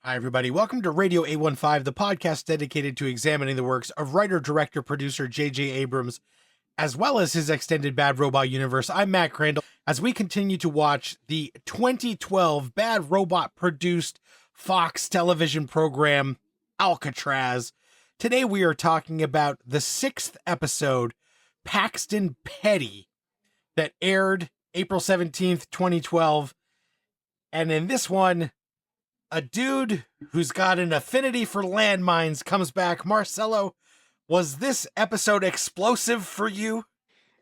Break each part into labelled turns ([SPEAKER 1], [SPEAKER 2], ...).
[SPEAKER 1] Hi, everybody. Welcome to Radio 815, the podcast dedicated to examining the works of writer, director, producer J.J. Abrams, as well as his extended Bad Robot universe. I'm Matt Crandall. As we continue to watch the 2012 Bad Robot produced Fox television program, Alcatraz, today we are talking about the 6th episode, Paxton Petty, that aired April 17th, 2012. And in this one, a dude who's got an affinity for landmines comes back. Marcelo, was this episode explosive for you?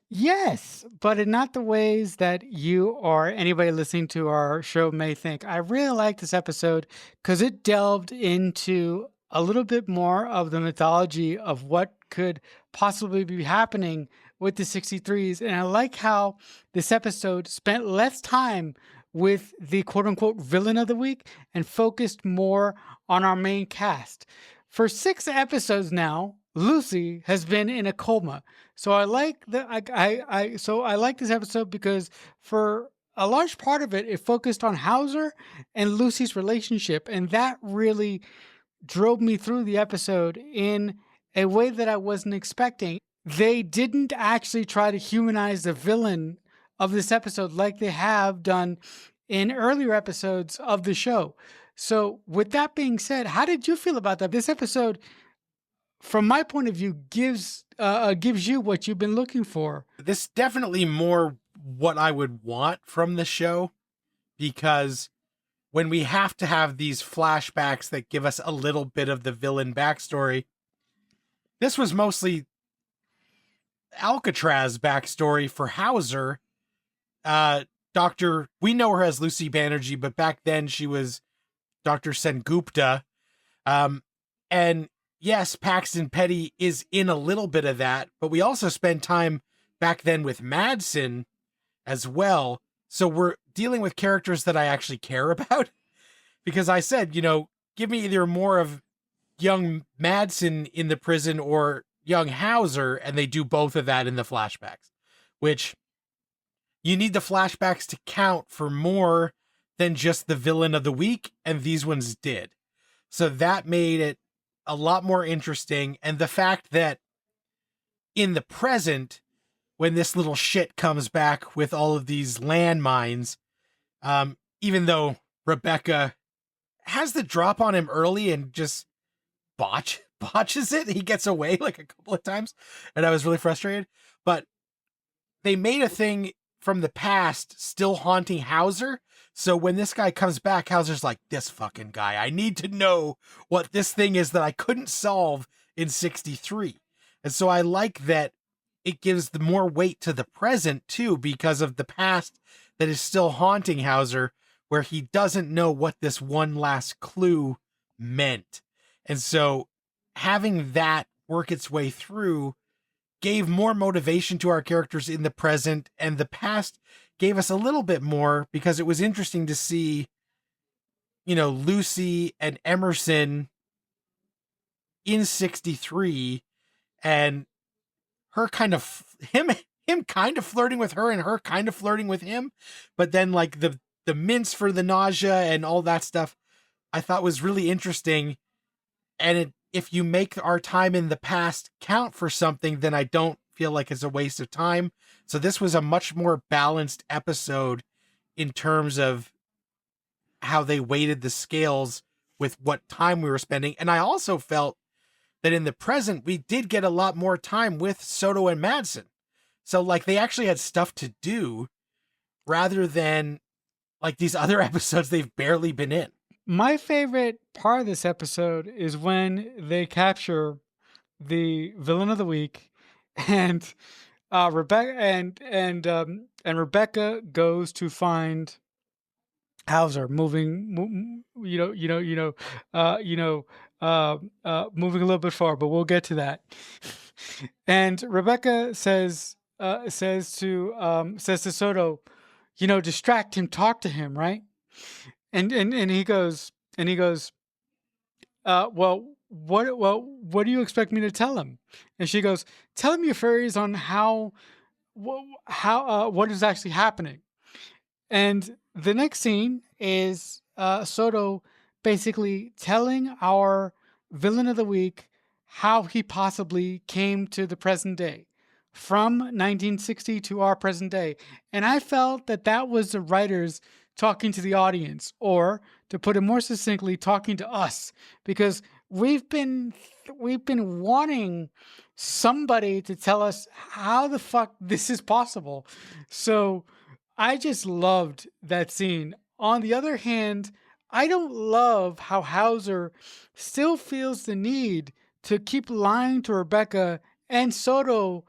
[SPEAKER 2] Yes, but in not the ways that you or anybody listening to our show may think. I really like this episode because it delved into a little bit more of the mythology of what could possibly be happening with the 63s. And I like how this episode spent less time with the quote unquote villain of the week and focused more on our main cast. For 6 episodes now, Lucy has been in a coma. So I like I like this episode because for a large part of it, it focused on Hauser and Lucy's relationship, and that really drove me through the episode in a way that I wasn't expecting. They didn't actually try to humanize the villain of this episode like they have done in earlier episodes of the show. So, with that being said, how did you feel about that? This episode, from my point of view, gives you what you've been looking for.
[SPEAKER 1] This definitely more what I would want from the show, because when we have to have these flashbacks that give us a little bit of the villain backstory, this was mostly Alcatraz backstory for Hauser. We know her as Lucy Banerjee, but back then she was Dr. Sengupta. And yes, Paxton Petty is in a little bit of that, but we also spend time back then with Madsen as well. So we're dealing with characters that I actually care about, because I said, give me either more of young Madsen in the prison or young Hauser, and they do both of that in the flashbacks, which you need the flashbacks to count for more than just the villain of the week, and these ones did. So that made it a lot more interesting. And the fact that in the present, when this little shit comes back with all of these landmines, even though Rebecca has the drop on him early and just botches it, he gets away like a couple of times, and I was really frustrated. But they made a thing from the past still haunting Hauser. So when this guy comes back, Hauser's like, this fucking guy, I need to know what this thing is that I couldn't solve in 63. And so I like that it gives the more weight to the present too, because of the past that is still haunting Hauser, where he doesn't know what this one last clue meant. And so having that work its way through gave more motivation to our characters in the present, and the past gave us a little bit more, because it was interesting to see, Lucy and Emerson in 63, and her kind of him kind of flirting with her and her kind of flirting with him. But then like the mints for the nausea and all that stuff, I thought was really interesting. And if you make our time in the past count for something, then I don't feel like it's a waste of time. So this was a much more balanced episode in terms of how they weighted the scales with what time we were spending. And I also felt that in the present, we did get a lot more time with Soto and Madsen. So like they actually had stuff to do rather than like these other episodes they've barely been in.
[SPEAKER 2] My favorite part of this episode is when they capture the villain of the week, and Rebecca and Rebecca goes to find Hauser moving moving a little bit far, but we'll get to that. And Rebecca says to Soto, distract him, talk to him, right? And he goes, well, what do you expect me to tell him? And she goes, tell him your theories on what is actually happening. And the next scene is Soto basically telling our villain of the week how he possibly came to the present day from 1960 to our present day. And I felt that that was the writers talking to the audience, or to put it more succinctly, talking to us, because we've been wanting somebody to tell us how the fuck this is possible. So I just loved that scene. On the other hand, I don't love how Hauser still feels the need to keep lying to Rebecca and Soto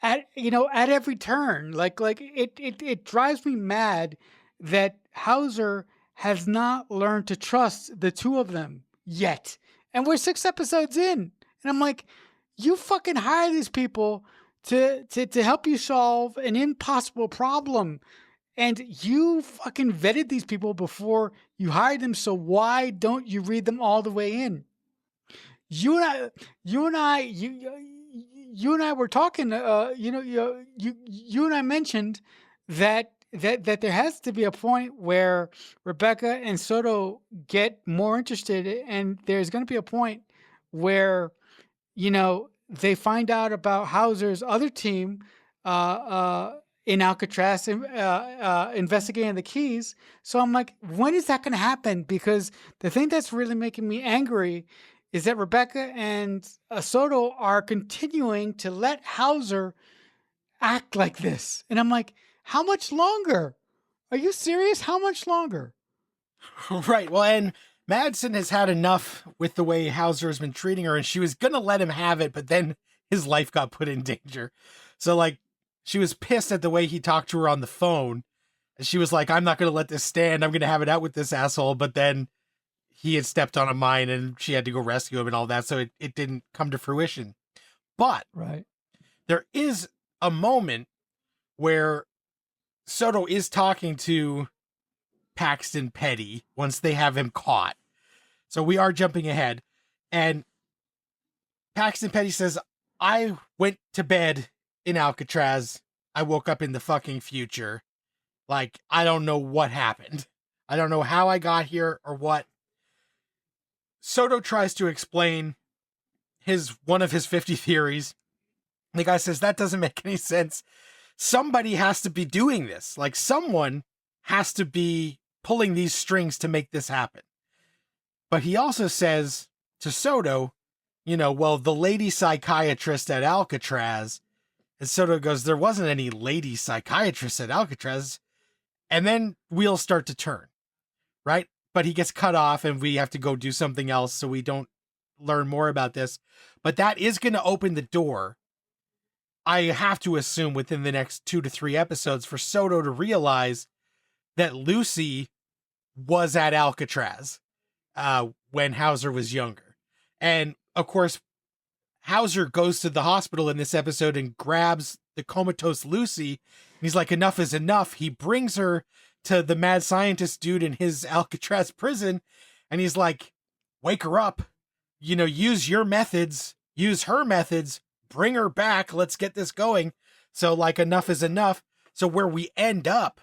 [SPEAKER 2] at every turn. It drives me mad that Hauser has not learned to trust the two of them yet. And we're 6 episodes in. And I'm like, you fucking hire these people to help you solve an impossible problem. And you fucking vetted these people before you hired them, so why don't you read them all the way in? You and I were talking. You and I mentioned that there has to be a point where Rebecca and Soto get more interested, and there's going to be a point where they find out about Hauser's other team in Alcatraz investigating the keys. So I'm like, when is that going to happen? Because the thing that's really making me angry is that Rebecca and Soto are continuing to let Hauser act like this. And I'm like, how much longer? Are you serious? How much longer?
[SPEAKER 1] Right. Well, and Madsen has had enough with the way Hauser has been treating her, and she was going to let him have it, but then his life got put in danger. So, like, she was pissed at the way he talked to her on the phone. And she was like, I'm not going to let this stand. I'm going to have it out with this asshole. But then he had stepped on a mine and she had to go rescue him and all that. So it didn't come to fruition. But
[SPEAKER 2] right,
[SPEAKER 1] there is a moment where Soto is talking to Paxton Petty once they have him caught. So we are jumping ahead. And Paxton Petty says, I went to bed in Alcatraz. I woke up in the fucking future. Like, I don't know what happened. I don't know how I got here or what. Soto tries to explain one of his 50 theories. The guy says, that doesn't make any sense. Somebody has to be doing this. Like, someone has to be pulling these strings to make this happen. But he also says to Soto, well, the lady psychiatrist at Alcatraz. And Soto goes, there wasn't any lady psychiatrist at Alcatraz. And then wheels start to turn, right? But he gets cut off and we have to go do something else, so we don't learn more about this. But that is going to open the door, I have to assume, within the next 2 to 3 episodes for Soto to realize that Lucy was at Alcatraz when Hauser was younger. And, of course, Hauser goes to the hospital in this episode and grabs the comatose Lucy. And he's like, enough is enough. He brings her to the mad scientist dude in his Alcatraz prison. And he's like, wake her up, use your methods, use her methods, bring her back. Let's get this going. So, like, enough is enough. So where we end up,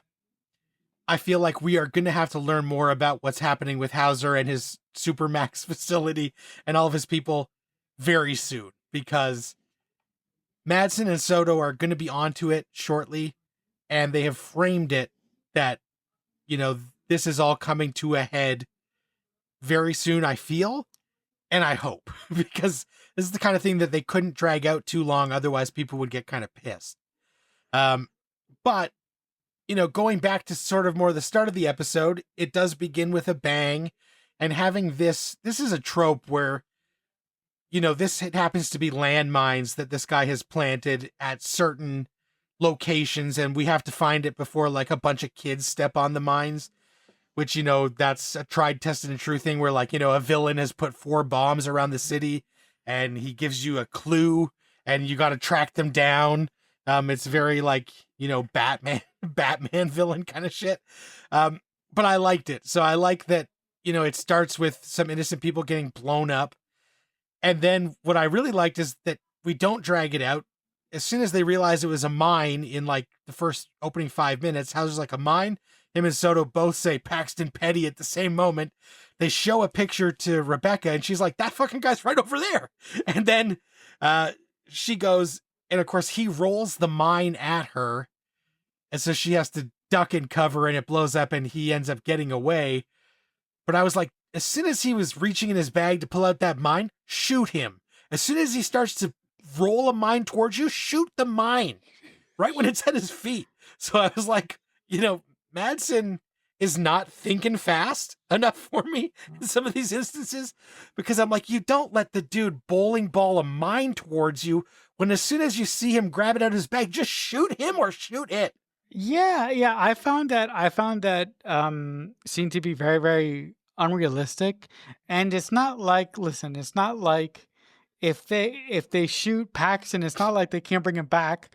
[SPEAKER 1] I feel like we are going to have to learn more about what's happening with Hauser and his Supermax facility and all of his people very soon, because Madsen and Soto are going to be onto it shortly, and they have framed it that, this is all coming to a head very soon, I feel, and I hope, because this is the kind of thing that they couldn't drag out too long, otherwise people would get kind of pissed. But, going back to sort of more the start of the episode, it does begin with a bang, and having this is a trope where, this happens to be landmines that this guy has planted at certain locations, and we have to find it before, like, a bunch of kids step on the mines, which, that's a tried, tested, and true thing where, like, a villain has put 4 bombs around the city, and he gives you a clue, and you got to track them down. It's very, like, Batman villain kind of shit. But I liked it. So I like that, it starts with some innocent people getting blown up. And then what I really liked is that we don't drag it out. As soon as they realize it was a mine in, like, the first opening 5 minutes, Hauser's like, a mine? Him and Soto both say Paxton Petty at the same moment, they show a picture to Rebecca and she's like, that fucking guy's right over there. And then she goes, and of course he rolls the mine at her. And so she has to duck and cover and it blows up and he ends up getting away. But I was like, as soon as he was reaching in his bag to pull out that mine, shoot him. As soon as he starts to roll a mine towards you, shoot the mine right when it's at his feet. So I was like, Madsen is not thinking fast enough for me in some of these instances, because I'm like, you don't let the dude bowling ball a mine towards you when as soon as you see him grab it out of his bag, just shoot him or shoot it.
[SPEAKER 2] Yeah. I found that scene to be very, very unrealistic. And it's not like, listen, it's not like if they shoot Paxton, it's not like they can't bring him back.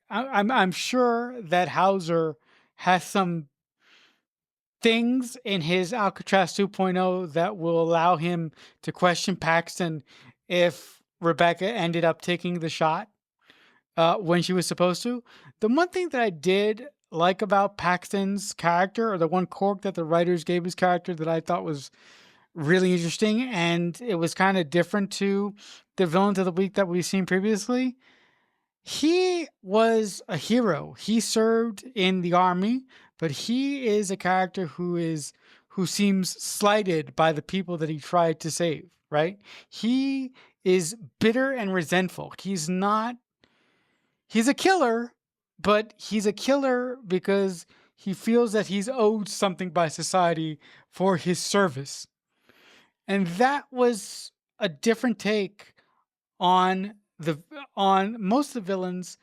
[SPEAKER 2] I'm sure that Hauser has some things in his Alcatraz 2.0 that will allow him to question Paxton if Rebecca ended up taking the shot when she was supposed to. The one thing that I did like about Paxton's character, or the one quirk that the writers gave his character that I thought was really interesting, and it was kind of different to the villains of the week that we've seen previously. He was a hero. He served in the army, but he is a character who seems slighted by the people that he tried to save, right? He is bitter and resentful. He's a killer, but he's a killer because he feels that he's owed something by society for his service. And that was a different take on most of the villains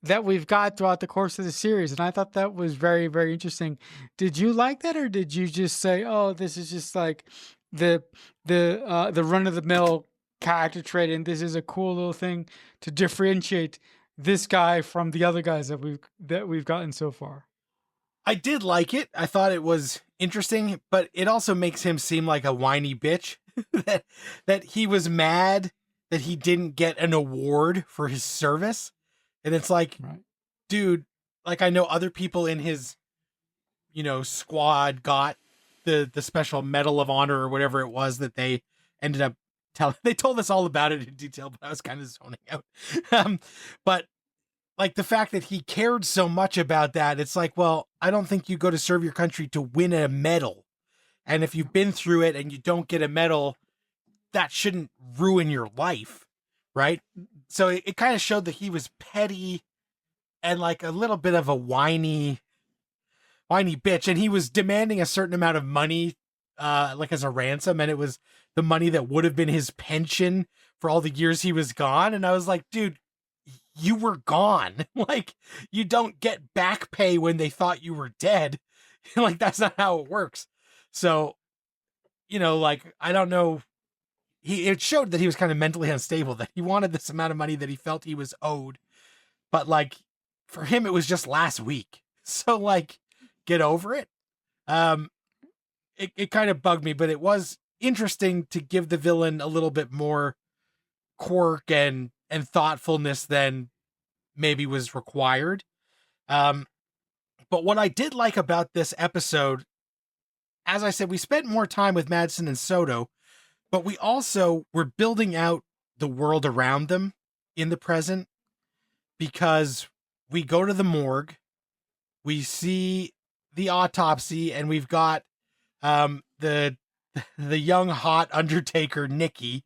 [SPEAKER 2] that we've got throughout the course of the series. And I thought that was very, very interesting. Did you like that, or did you just say, oh, this is just like the run-of-the-mill character trait, and this is a cool little thing to differentiate this guy from the other guys that we've gotten so far?
[SPEAKER 1] I did like it. I thought it was interesting, but it also makes him seem like a whiny bitch that he was mad that he didn't get an award for his service. And it's like,
[SPEAKER 2] right,
[SPEAKER 1] dude, like I know other people in his, squad got the special Medal of Honor or whatever it was that they ended up they told us all about it in detail, but I was kind of zoning out. But like the fact that he cared so much about that, it's like, well, I don't think you go to serve your country to win a medal. And if you've been through it and you don't get a medal, that shouldn't ruin your life, right? So it kind of showed that he was petty and like a little bit of a whiny bitch. And he was demanding a certain amount of money, like as a ransom. And it was the money that would have been his pension for all the years he was gone. And I was like, dude, you were gone. Like, you don't get back pay when they thought you were dead. Like, that's not how it works. So, like, I don't know. It showed that he was kind of mentally unstable, that he wanted this amount of money that he felt he was owed. But like, for him, it was just last week. So like, get over it. It kind of bugged me, but it was interesting to give the villain a little bit more quirk and thoughtfulness than maybe was required. But what I did like about this episode, as I said, we spent more time with Madsen and Soto, but we also were building out the world around them in the present, because we go to the morgue, we see the autopsy, and we've got the young hot Undertaker Nikki,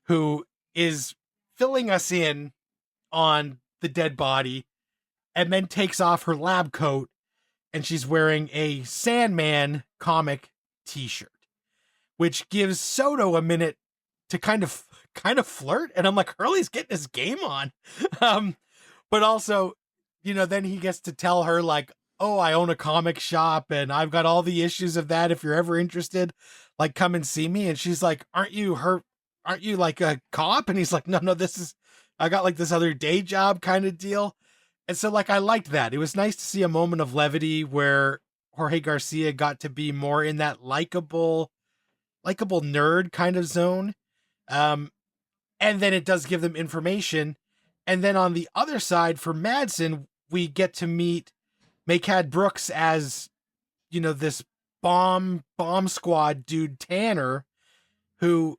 [SPEAKER 1] who is filling us in on the dead body, and then takes off her lab coat, and she's wearing a Sandman comic t-shirt, which gives Soto a minute to kind of flirt. And I'm like, Hurley's getting his game on. But also, then he gets to tell her like, oh, I own a comic shop and I've got all the issues of that. If you're ever interested, like, come and see me. And she's like, aren't you like a cop? And he's like, no, I got like this other day job kind of deal. And so like, I liked that. It was nice to see a moment of levity where Jorge Garcia got to be more in that likable nerd kind of zone. And then it does give them information. And then on the other side for Madsen, we get to meet Makad Brooks as, this bomb squad dude Tanner, who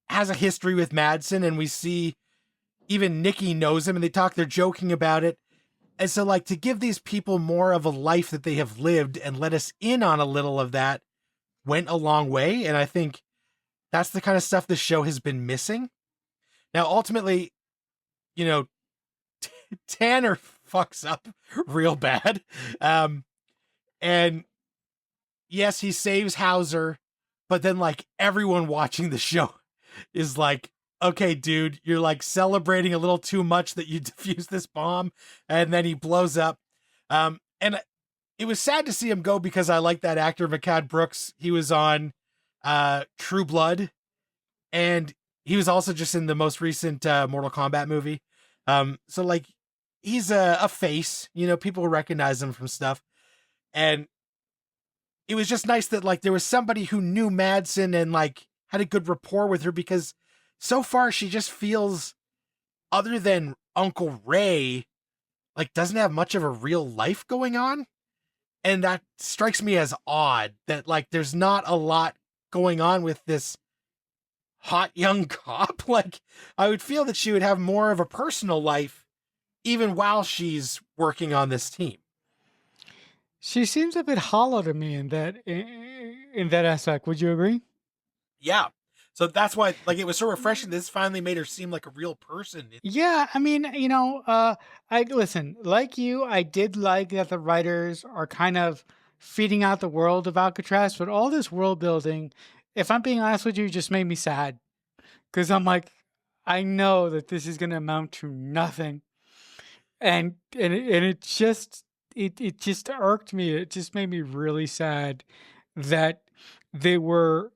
[SPEAKER 1] has a history with Madsen, and we see even Nikki knows him, and they're joking about it. And so, like, to give these people more of a life that they have lived and let us in on a little of that went a long way. And I think that's the kind of stuff this show has been missing. Now, ultimately, you know, Tanner fucks up real bad. And yes, he saves Hauser, but then, like, everyone watching the show is like, okay, dude, you're like celebrating a little too much that you defused this bomb, and then he blows up. And it was sad to see him go because I like that actor, Mehcad Brooks. He was on True Blood, and he was also just in the most recent Mortal Kombat movie. So, like, he's a face, you know, people recognize him from stuff. And it was just nice that, like, there was somebody who knew Madsen and, like, had a good rapport with her, because so far she just feels, other than Uncle Ray, like, doesn't have much of a real life going on. And that strikes me as odd, that, like, there's not a lot going on with this hot young cop. Like, I would feel that she would have more of a personal life even while she's working on this team.
[SPEAKER 2] She seems a bit hollow to me in that aspect. Would you agree?
[SPEAKER 1] Yeah. So that's why, like, it was so refreshing. This finally made her seem like a real person.
[SPEAKER 2] Yeah, I mean, I listen, like you, I did like that the writers are kind of feeding out the world of Alcatraz, but all this world building, if I'm being honest with you, just made me sad. Because I'm like, I know that this is going to amount to nothing. And it just irked me. It just made me really sad that they were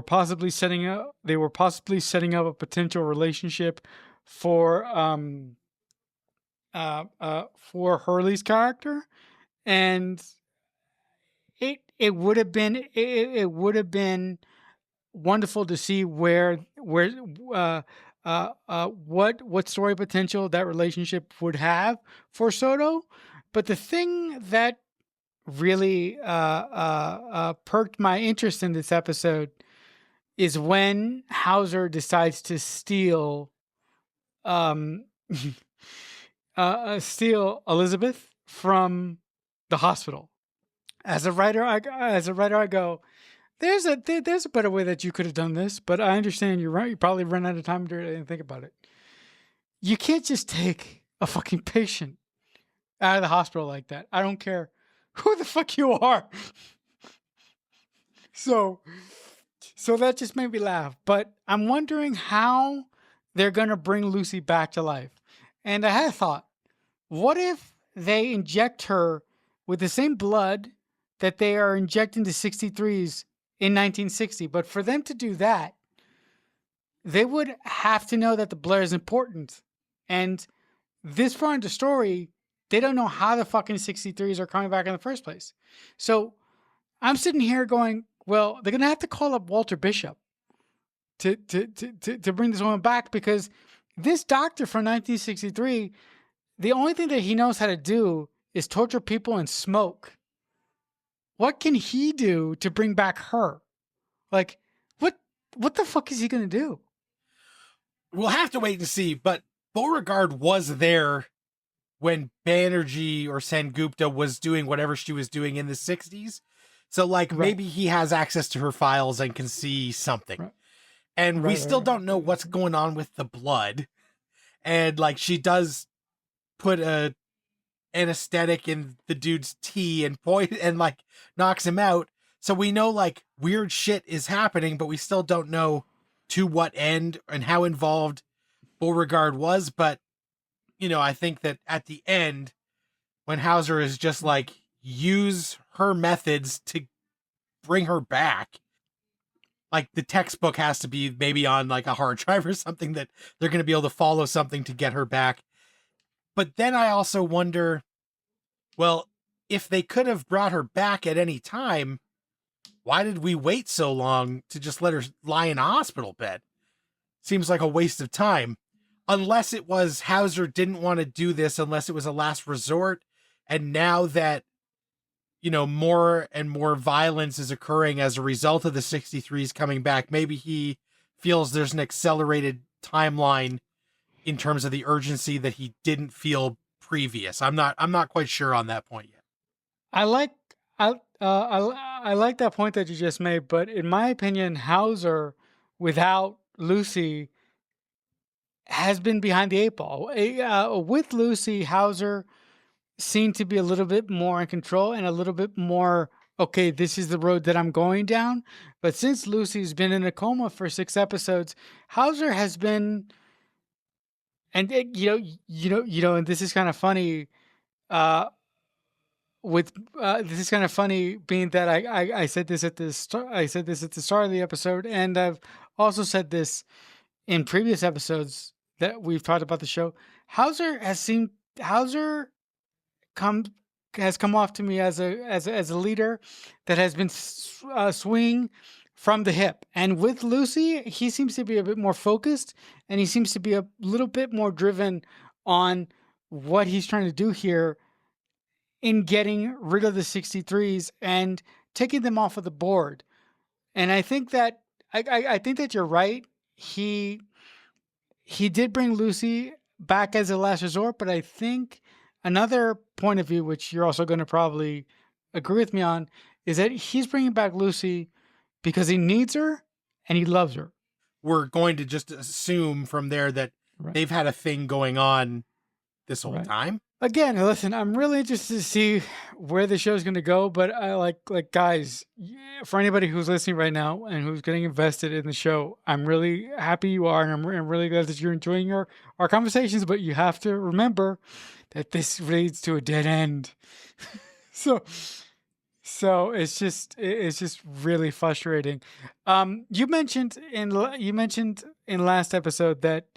[SPEAKER 2] possibly setting up a potential relationship for Hurley's character, and it would have been wonderful to see what story potential that relationship would have for Soto. But the thing that really perked my interest in this episode is when Hauser decides to steal steal Elizabeth from the hospital. As a writer, I go, there's a better way that you could have done this, but I understand you're right. You probably ran out of time to think about it. You can't just take a fucking patient out of the hospital like that. I don't care who the fuck you are. So that just made me laugh. But I'm wondering how they're going to bring Lucy back to life. And I had a thought. What if they inject her with the same blood that they are injecting the 63s in 1960? But for them to do that, they would have to know that the blood is important. And this far into the story, they don't know how the fucking 63s are coming back in the first place. So I'm sitting here going, well, they're going to have to call up Walter Bishop to bring this woman back, because this doctor from 1963, the only thing that he knows how to do is torture people and smoke. What can he do to bring back her? Like, what the fuck is he going to do?
[SPEAKER 1] We'll have to wait and see, but Beauregard was there when Banerjee or Sengupta was doing whatever she was doing in the 60s. So, like, maybe he has access to her files and can see something. Right. And we still don't know what's going on with the blood. And, like, she does put a anesthetic in the dude's tea and like, knocks him out. So we know, like, weird shit is happening, but we still don't know to what end and how involved Beauregard was. But, you know, I think that at the end, when Hauser is just like, use her methods to bring her back, like, the textbook has to be maybe on, like, a hard drive or something that they're going to be able to follow something to get her back. But then I also wonder, well, if they could have brought her back at any time, why did we wait so long to just let her lie in a hospital bed? Seems like a waste of time. Unless it was Hauser didn't want to do this, unless it was a last resort. And now that more and more violence is occurring as a result of the 63s coming back. Maybe he feels there's an accelerated timeline in terms of the urgency that he didn't feel previous. I'm not quite sure on that point yet.
[SPEAKER 2] I like I like that point that you just made, but in my opinion, Hauser without Lucy has been behind the eight ball. With Lucy, Hauser seemed to be a little bit more in control and a little bit more, okay, this is the road that I'm going down. But since Lucy's been in a coma for 6 episodes, Hauser has been, and and this is kind of funny. This is kind of funny, being that I said this at the start. I said this at the start of the episode, and I've also said this in previous episodes that we've talked about the show. Hauser come has come off to me as a leader that has been swinging from the hip. And with Lucy, he seems to be a bit more focused, and he seems to be a little bit more driven on what he's trying to do here in getting rid of the 63s and taking them off of the board. And I think that I think that you're right. He did bring Lucy back as a last resort, but I think another point of view, which you're also going to probably agree with me on, is that he's bringing back Lucy because he needs her and he loves her.
[SPEAKER 1] We're going to just assume from there that they've had a thing going on this whole time.
[SPEAKER 2] Again, listen, I'm really interested to see where the show's going to go, but I like guys, for anybody who's listening right now and who's getting invested in the show, I'm really happy you are, and I'm really glad that you're enjoying our conversations, but you have to remember that this leads to a dead end. So it's just really frustrating. You mentioned in last episode that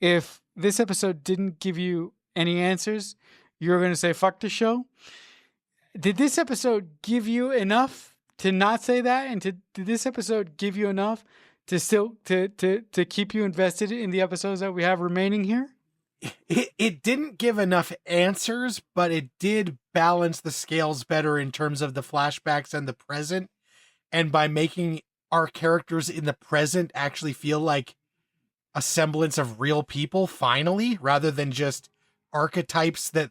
[SPEAKER 2] if this episode didn't give you any answers, you're going to say fuck the show. Did this episode give you enough to not say that, and did this episode give you enough to still to keep you invested in the episodes that we have remaining here?
[SPEAKER 1] It didn't give enough answers, but it did balance the scales better in terms of the flashbacks and the present, and by making our characters in the present actually feel like a semblance of real people finally, rather than just archetypes that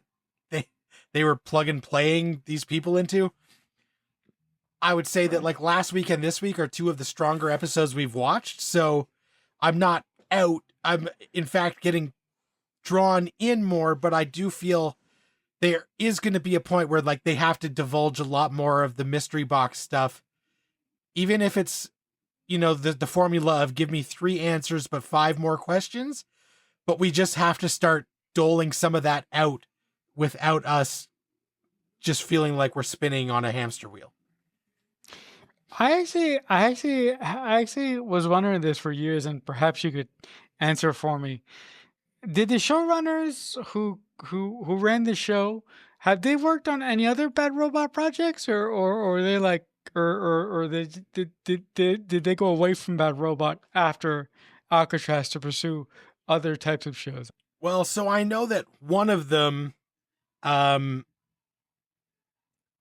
[SPEAKER 1] they were plug and playing these people into. I would say that like last week and this week are 2 of the stronger episodes we've watched. So I'm not out. I'm in fact getting drawn in more, but I do feel there is going to be a point where like they have to divulge a lot more of the mystery box stuff. Even if it's, the formula of give me 3 answers, but 5 more questions, but we just have to start doling some of that out without us just feeling like we're spinning on a hamster wheel.
[SPEAKER 2] I actually was wondering this for years, and perhaps you could answer for me. Did the showrunners who ran the show, have they worked on any other Bad Robot projects, or they like or they did they go away from Bad Robot after Alcatraz to pursue other types of shows?
[SPEAKER 1] Well, so I know that one of them,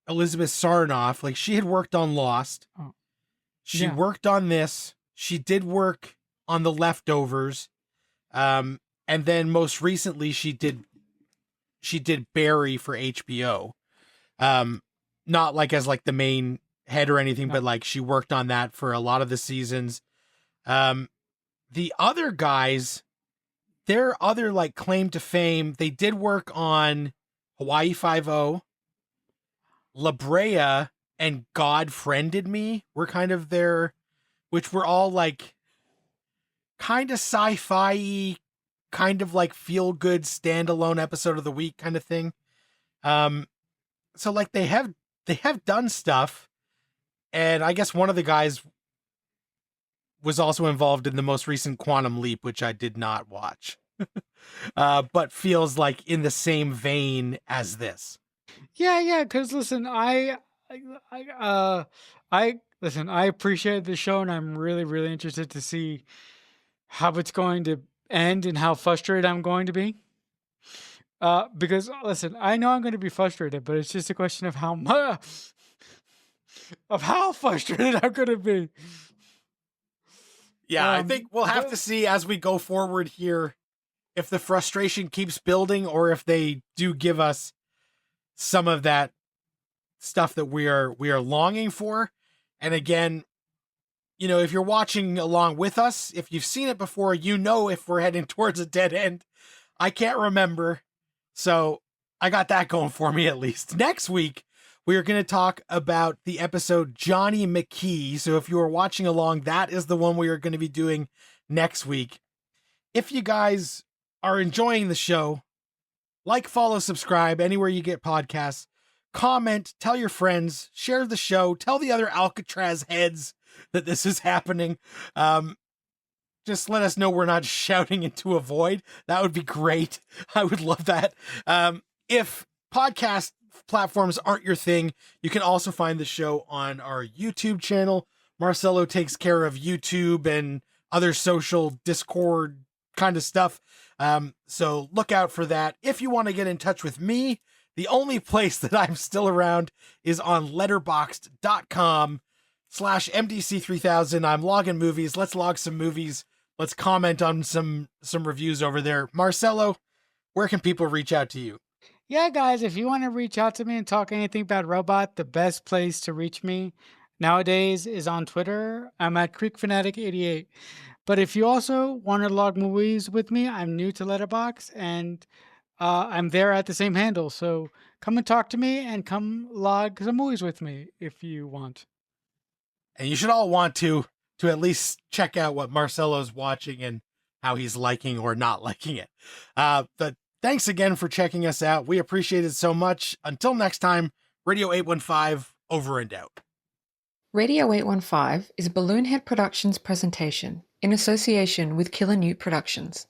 [SPEAKER 1] Elizabeth Sarnoff, like she had worked on Lost.
[SPEAKER 2] Oh.
[SPEAKER 1] She worked on this. She did work on The Leftovers. And then most recently she did Barry for HBO. Not like as like the main head or anything, but like she worked on that for a lot of the seasons. The other guys, their other like claim to fame, they did work on Hawaii Five-0, La Brea, and God Friended Me were kind of their, which were all like kind of sci-fi, kind of like feel good standalone episode of the week kind of thing. So like they have done stuff, and I guess one of the guys was also involved in the most recent Quantum Leap, which I did not watch, but feels like in the same vein as this.
[SPEAKER 2] Yeah. Because listen, I appreciate the show, and I'm really, really interested to see how it's going to end and how frustrated I'm going to be. Because listen, I know I'm going to be frustrated, but it's just a question of how much, of how frustrated I'm going to be.
[SPEAKER 1] Yeah, I think we'll have to see as we go forward here if the frustration keeps building or if they do give us some of that stuff that we are longing for. And again, you know, if you're watching along with us, if you've seen it before, you know if we're heading towards a dead end. I can't remember. So I got that going for me at least. Next week, we are going to talk about the episode Johnny McKee. So if you are watching along, that is the one we are going to be doing next week. If you guys are enjoying the show, like, follow, subscribe anywhere you get podcasts, comment, tell your friends, share the show, tell the other Alcatraz heads that this is happening. Just let us know we're not shouting into a void. That would be great. I would love that. If podcast platforms aren't your thing, you can also find the show on our YouTube channel. Marcelo takes care of YouTube and other social Discord kind of stuff. So look out for that. If you want to get in touch with me, the only place that I'm still around is on letterboxd.com/MDC3000. I'm logging movies. Let's log some movies. Let's comment on some reviews over there. Marcelo, where can people reach out to you?
[SPEAKER 2] Yeah, guys, if you want to reach out to me and talk anything about Robot, the best place to reach me nowadays is on Twitter. I'm at CreekFanatic88. But if you also want to log movies with me, I'm new to Letterboxd, and I'm there at the same handle. So come and talk to me and come log some movies with me if you want.
[SPEAKER 1] And you should all want to at least check out what Marcelo's watching and how he's liking or not liking it. But thanks again for checking us out. We appreciate it so much. Until next time, Radio 815, over and out.
[SPEAKER 3] Radio 815 is a Balloonhead Productions presentation in association with Killer Newt Productions.